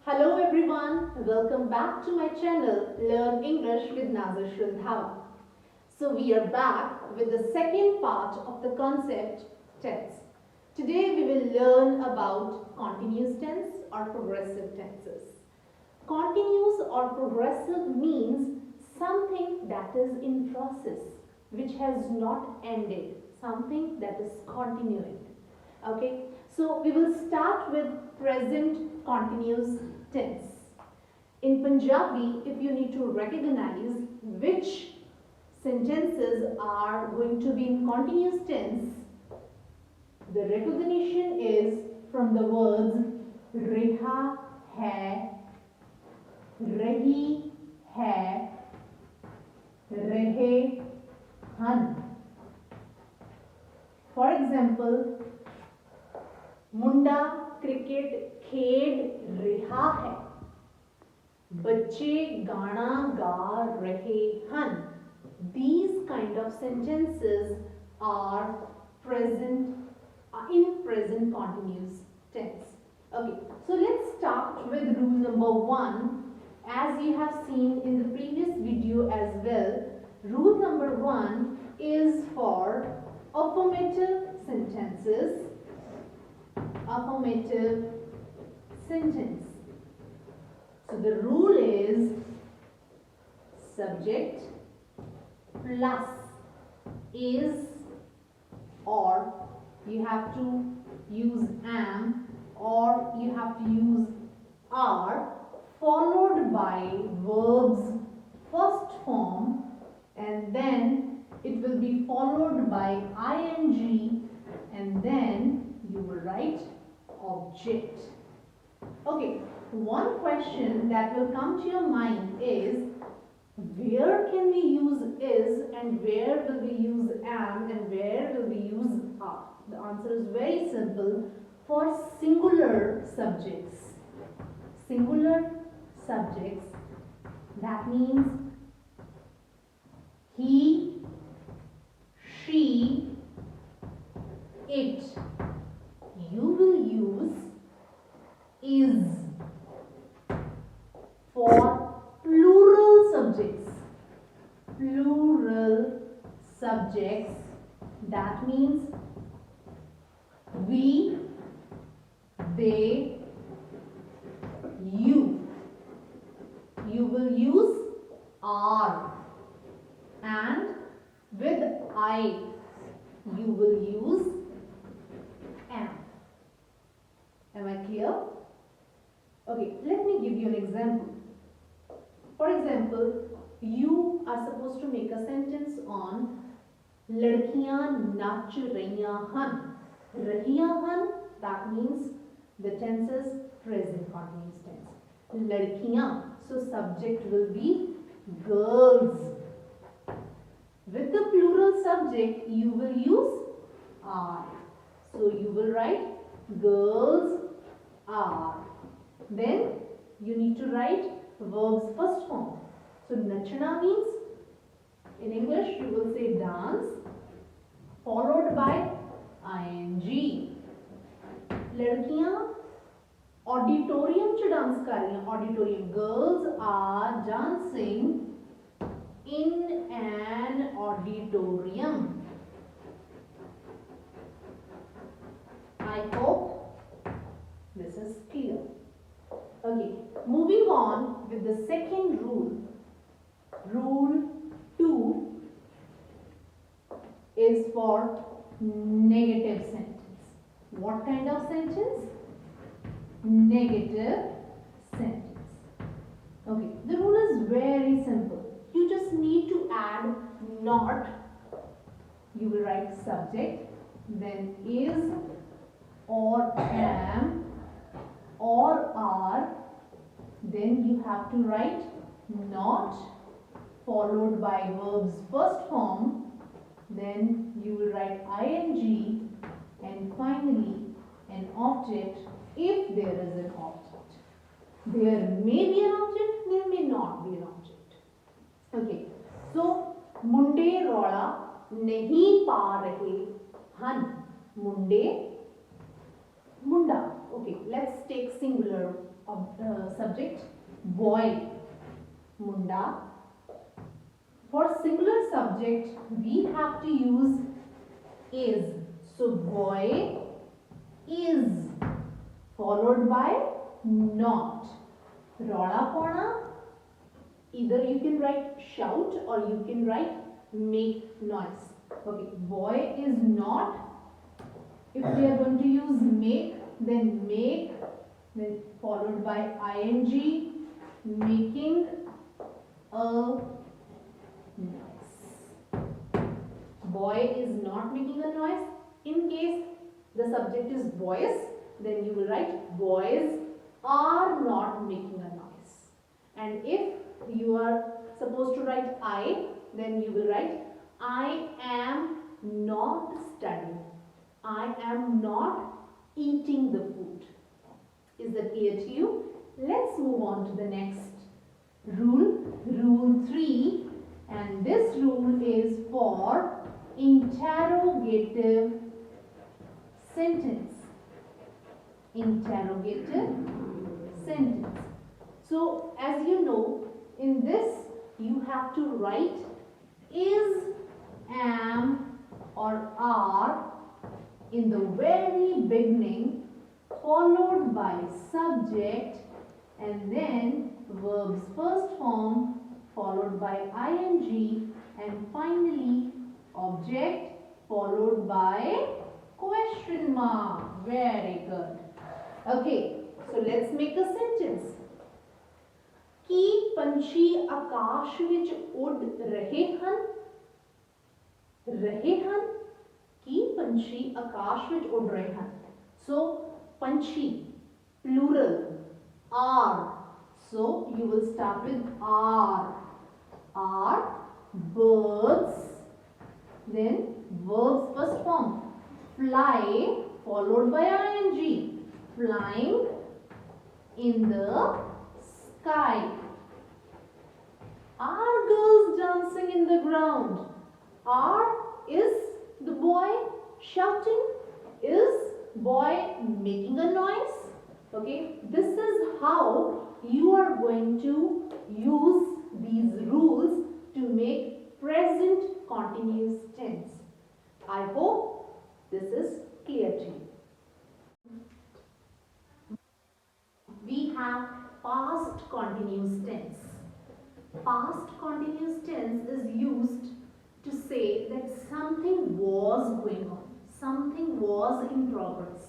Hello everyone, welcome back to my channel Learn English with Nazir Shrindhava. So we are back with the second part of the concept tense. Today we will learn about continuous tense or progressive tenses. Continuous or progressive means something that is in process, which has not ended, something that is continuing. Okay, so we will start with present continuous tense. In Punjabi, if you need to recognize which sentences are going to be in continuous tense, the recognition is from the words reha hai, rahi hai, rahe han. For example, Munda cricket खेल रहा है, बच्चे गाना गा रहे हैं. These kind of sentences are present in present continuous tense. Okay, so let's start with rule number 1. As you have seen in the previous video as well, rule number 1 is for affirmative sentences. Affirmative sentence. So the rule is subject plus is, or you have to use am, or you have to use are, followed by verbs first form, and then it will be followed by ing, and then you will write object. Okay, one question that will come to your mind is, where can we use is and where will we use am and where will we use are? The answer is very simple. For singular subjects, that means he, she, it, you will use is. For plural subjects, that means we, they, you will use are, and with I you will use am. Am I clear? Okay, let me give you an example. For example, you are supposed to make a sentence on ladkiyan nach rahiyan han. Rahiyan han, that means the tense is present continuous tense. Ladkiyan, so subject will be girls. With the plural subject, you will use are. So you will write girls are. Then you need to write verbs first form. So nachna means, in English you will say dance, followed by ing. Ladkiyan auditorium ch dance kar rahi hain. Auditorium, girls are dancing in an auditorium. I hope this is clear. Okay, moving on with the second rule. Rule 2 is for negative sentence. What kind of sentence? Negative sentence. Okay, the rule is very simple. You just need to add not. You will write subject, then is or am or are, then you have to write not followed by verbs first form, then you will write ing, and finally an object if there is an object. There may be an object, there may not be an object. Okay, so munde rola nahi pa rahe han. Munde, munda. Okay, let's take singular subject boy, munda. For singular subject, we have to use is. So boy is followed by not. Rola pona. Either you can write shout or you can write make noise. Okay, boy is not. If we are going to use make, then followed by ing, making a noise. Boy is not making a noise. In case the subject is boys, then you will write boys are not making a noise. And if you are supposed to write I, then you will write I am not studying. I am not eating the food. Is that clear to you? Let's move on to the next rule, rule 3, and this rule is for interrogative sentence. Interrogative sentence. So, as you know, in this you have to write is, am or are in the very beginning, followed by subject and then verb's first form followed by ing and finally object followed by question mark. Very good. Okay, so let's make a sentence. ਕੀ ਪੰਛੀ ਆਕਾਸ਼ ਵਿੱਚ ਉੱਡ ਰਹੇ ਹਨ? ਰਹੇ ਹਨ? ਕੀ ਪੰਛੀ ਆਕਾਸ਼ ਵਿੱਚ ਉੱਡ ਰਹੇ ਹਨ? So, ਪੰਛੀ, plural, are. So, you will start with are. Are birds, then verb's first form, fly, followed by ing, flying in the sky. Are girls dancing in the ground? Are is the boy shouting? Is boy making a noise? Okay, this is how you are going to use these rules to make present continuous tense. I hope this is clear to you. We have past continuous tense. Past continuous tense is used to say that something was going on, something was in progress.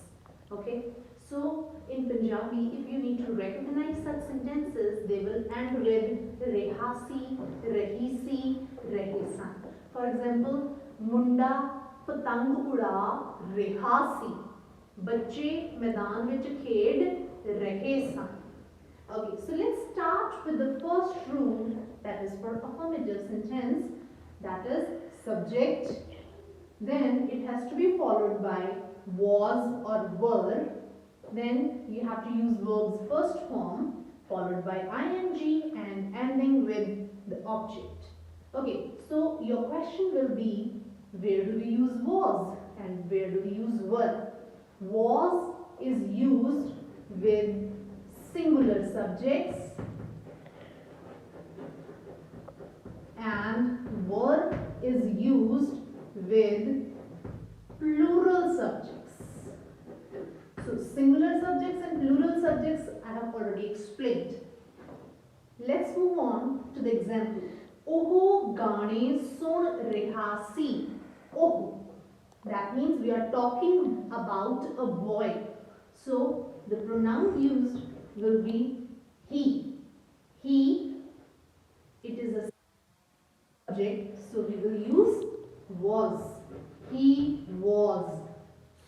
Okay, so in Punjabi, if you need to recognize such sentences, they will end with rehasi, rahisi, rehesan. For example, munda patang uda rehasi, bacche मैदान विच खेड रहे सन. Okay, so let's start with the first rule, that is for affirmative sentence, that is subject, then it has to be followed by was or were, then you have to use verb's first form followed by ing and ending with the object. Okay, so your question will be, where do we use was and where do we use were? Was is used with singular subjects and were is used with plural subjects. So singular subjects and plural subjects I have already explained. Let's move on to the example. Oh gaane sun reha si. Oh, that means we are talking about a boy. So the pronoun used will be he. He, it is a subject, so we will use was. He was.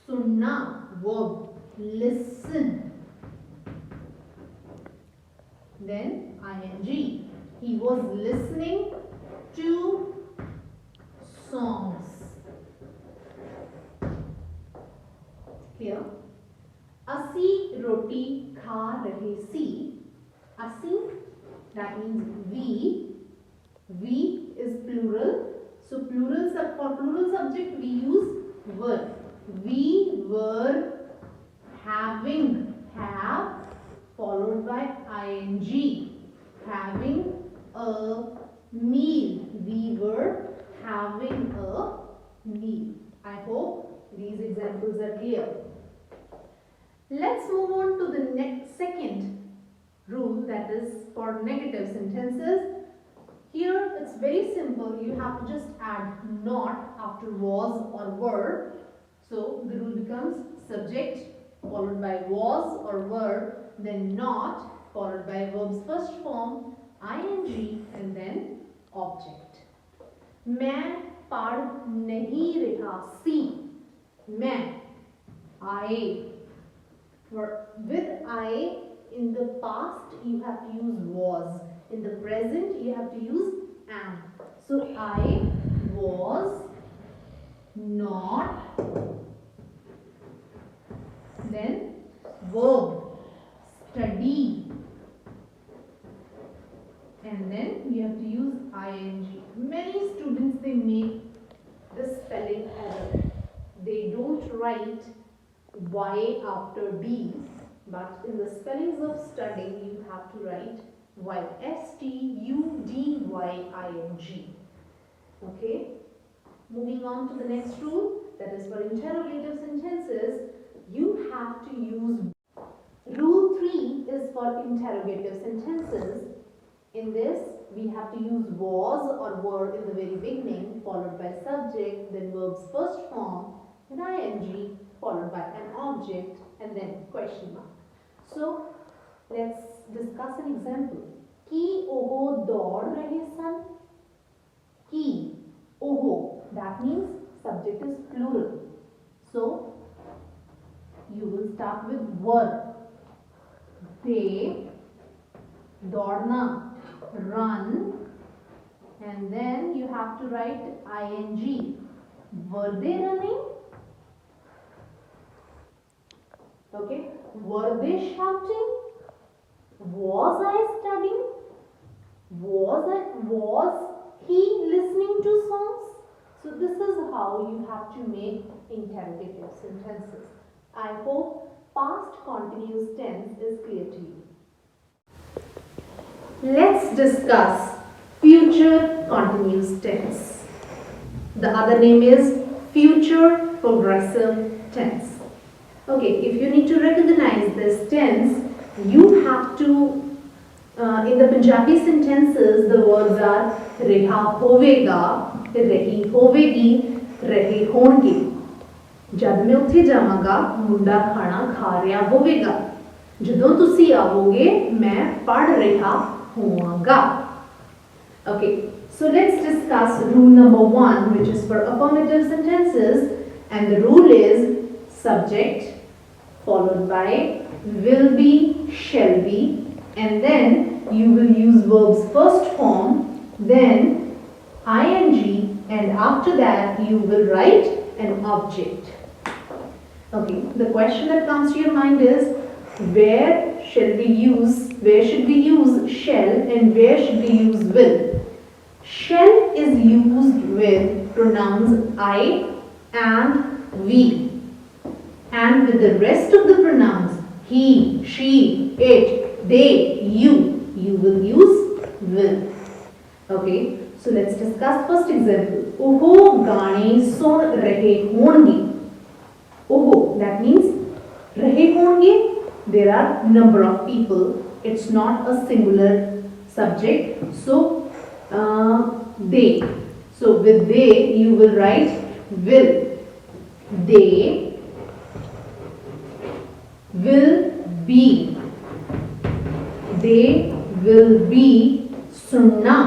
Sunna, verb. Listen. Then ing. He was listening to songs. Clear? Asi roti kha rahe si. Asi, that means we. We is plural. So plural for plural subject we use were. We were having, have followed by ing. Having a meal. We were having a meal. I hope these examples are clear. Let's move on to the next second rule, that is for negative sentences. Here it's very simple. You have to just add not after was or were. So the rule becomes subject followed by was or were, then not followed by verb's first form ing and then object. मैं पढ़ नहीं रहा सी. मैं, I. With I in the past you have to use was. In the present you have to use am. So I was not, then verb study, and then you have to use ing. Many students, they make the spelling error. They don't write y after d, but in the spellings of studying you have to write y, studying. Okay, moving on to the next rule, that is for interrogative sentences. You have to use rule 3 is for interrogative sentences. In this we have to use was or were in the very beginning, followed by subject, then verb's first form, then ing, followed by an object, and then question mark. So let's discuss an example. कि ओहो दौड़ रहे सन. कि ओहो, that means subject is plural. So you will start with were. They, दौड़ना, run, and then you have to write ing. Were they running? Okay. Were they shouting? Was I studying? Was he listening to songs? So this is how you have to make interrogative sentences. I hope past continuous tense is clear to you. Let's discuss future continuous tense. The other name is future progressive tense. Okay, if you need to recognize this tense, you have to, in the Punjabi sentences, the words are reha hovega, rehi hovegi, rehe honge. जब मैं उत्थे जावांगा मुंडा खाना खा रहा होवेगा. जदों तुसी आओगे मैं पढ़ रहा होवांगा. Okay, so let's discuss rule number 1, which is for affirmative sentences, and the rule is subject followed by will be, shall be, and then you will use verb's first form, then ing, and after that you will write an object. Okay, the question that comes to your mind is, where should we use shall and where should we use will? Shall is used with pronouns I and we, and with the rest of the pronouns he, she, it, they, you will use will. Okay, so let's discuss first example. ओहो गाने सुन रहे होंगे. ओहो, that means रहे होंगे, there are number of people. It's not a singular subject. So they. So with they you will write will. They will be. They will be. Sunna,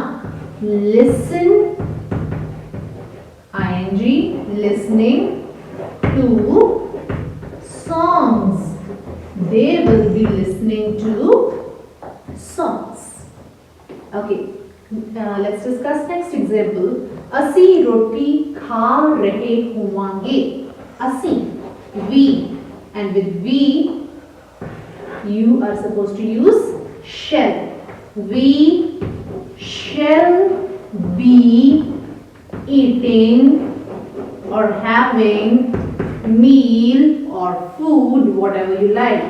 listen. Ing, listening to songs. They will be listening to songs. Okay, let's discuss next example. असी रोटी खा रहे होवांगे. असी, we, and with we you are supposed to use shall. We shall be eating or having meal or food, whatever you like.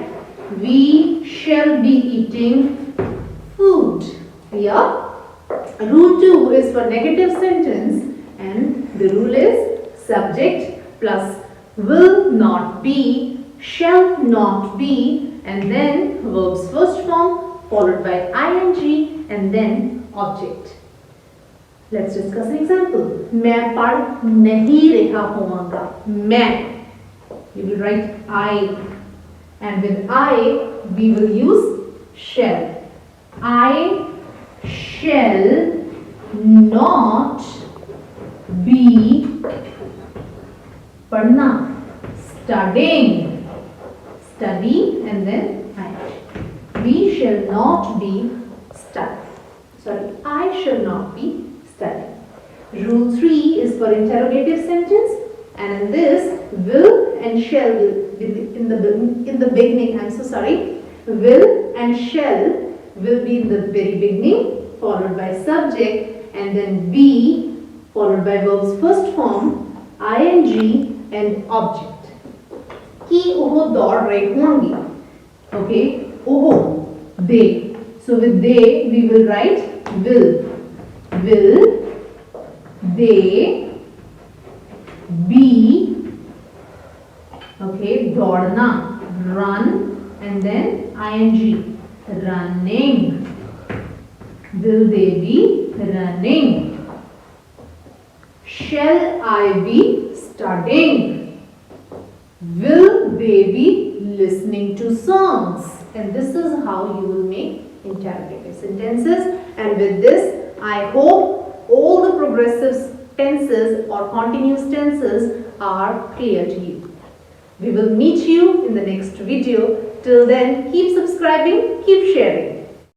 We shall be eating food. Here, rule 2 is for negative sentence, and the rule is subject plus will not be, shall not be, and then verb's first form followed by ing and then object. Let's discuss an example. मैं पढ़ नहीं रहा हूँगा. मैं. You will write I, and with I we will use shall. I shall not be पढ़ना, studying, study and then I. We shall not be studying. Sorry, I shall not be studying. Rule 3 is for interrogative sentence, and in this will and shall will be in the beginning. I'm so sorry. Will and shall will be in the very beginning, followed by subject, and then be followed by verb's first form, ing and object. कि ओहो दौड़ रहे होंगे. Okay, ओहो, they. So with they we will write will. Will they be, okay, दौड़ना, run and then ing, running. Will they be running? Shall I be studying? Will they be listening to songs? And this is how you will make interrogative sentences. And with this, I hope all the progressive tenses or continuous tenses are clear to you. We will meet you in the next video. Till then, keep subscribing, keep sharing.